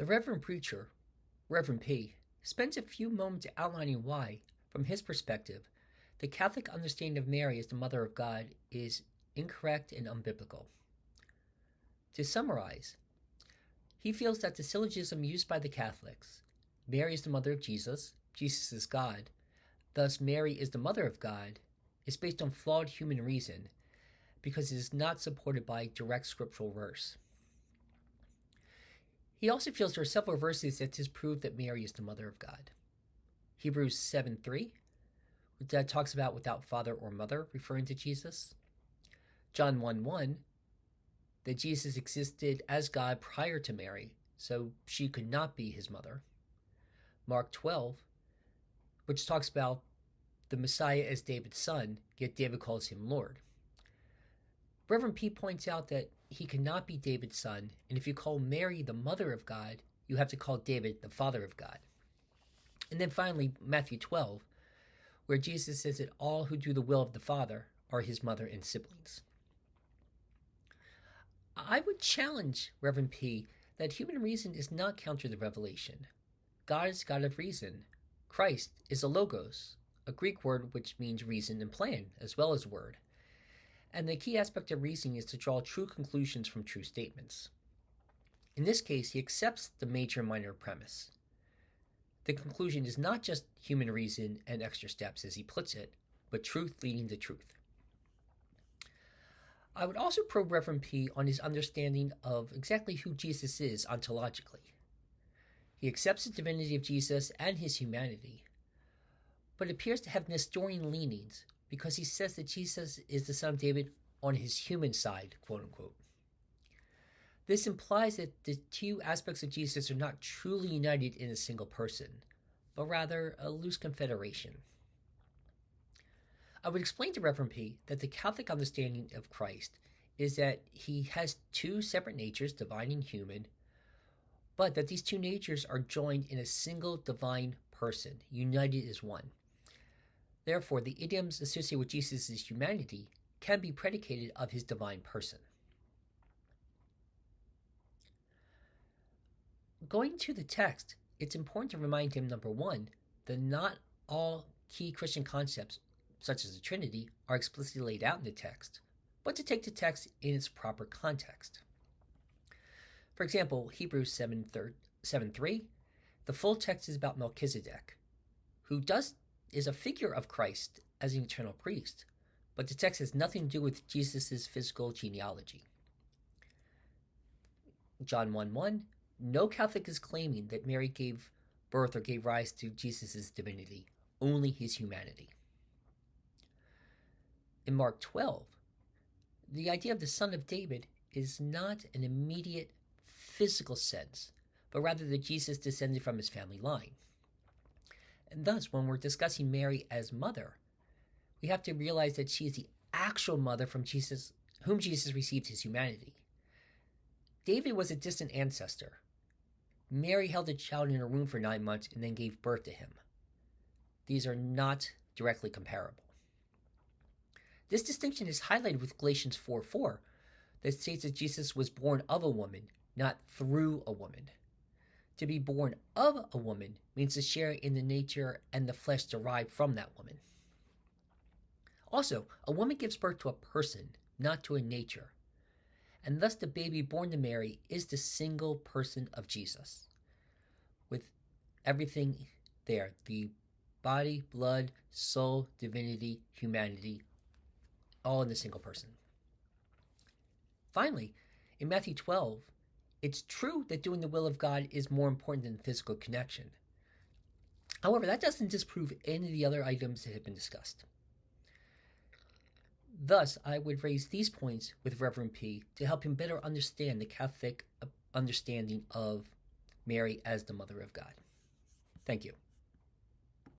The Reverend Preacher, Reverend P, spends a few moments outlining why, from his perspective, the Catholic understanding of Mary as the Mother of God is incorrect and unbiblical. To summarize, he feels that the syllogism used by the Catholics, Mary is the mother of Jesus, Jesus is God, thus Mary is the Mother of God, is based on flawed human reason because it is not supported by direct scriptural verse. He also feels there are several verses that disprove that Mary is the Mother of God. Hebrews 7:3, that talks about without father or mother, referring to Jesus. John 1:1, that Jesus existed as God prior to Mary, so she could not be his mother. Mark 12, which talks about the Messiah as David's son, yet David calls him Lord. Reverend P points out that he cannot be David's son, and if you call Mary the Mother of God, you have to call David the Father of God. And then finally, Matthew 12, where Jesus says that all who do the will of the Father are his mother and siblings. I would challenge Reverend P that human reason is not counter to revelation. God is God of reason. Christ is a logos, a Greek word which means reason and plan, as well as word. And the key aspect of reasoning is to draw true conclusions from true statements. In this case, he accepts the major and minor premise. The conclusion is not just human reason and extra steps, as he puts it, but truth leading to truth. I would also probe Reverend P on his understanding of exactly who Jesus is ontologically. He accepts the divinity of Jesus and his humanity, but appears to have Nestorian leanings because he says that Jesus is the son of David on his human side, quote unquote. This implies that the two aspects of Jesus are not truly united in a single person, but rather a loose confederation. I would explain to Reverend P that the Catholic understanding of Christ is that he has two separate natures, divine and human, but that these two natures are joined in a single divine person, united as one. Therefore, the idioms associated with Jesus' humanity can be predicated of his divine person. Going to the text, it's important to remind him, number one, that not all key Christian concepts, such as the Trinity, are explicitly laid out in the text, but to take the text in its proper context. For example, Hebrews 7:3, the full text is about Melchizedek, who is a figure of Christ as an eternal priest, but the text has nothing to do with Jesus' physical genealogy. John 1:1, no Catholic is claiming that Mary gave birth or gave rise to Jesus' divinity, only his humanity. In Mark 12, the idea of the Son of David is not an immediate physical sense, but rather that Jesus descended from his family line. And thus, when we're discussing Mary as mother, we have to realize that she is the actual mother from Jesus, whom Jesus received his humanity. David was a distant ancestor. Mary held a child in her womb for 9 months and then gave birth to him. These are not directly comparable. This distinction is highlighted with Galatians 4:4, that states that Jesus was born of a woman, not through a woman. To be born of a woman means to share in the nature and the flesh derived from that woman. Also, a woman gives birth to a person, not to a nature, and thus the baby born to Mary is the single person of Jesus, with everything there, the body, blood, soul, divinity, humanity, all in the single person. Finally, in Matthew 12, it's true that doing the will of God is more important than physical connection. However, that doesn't disprove any of the other items that have been discussed. Thus, I would raise these points with Reverend P to help him better understand the Catholic understanding of Mary as the Mother of God. Thank you.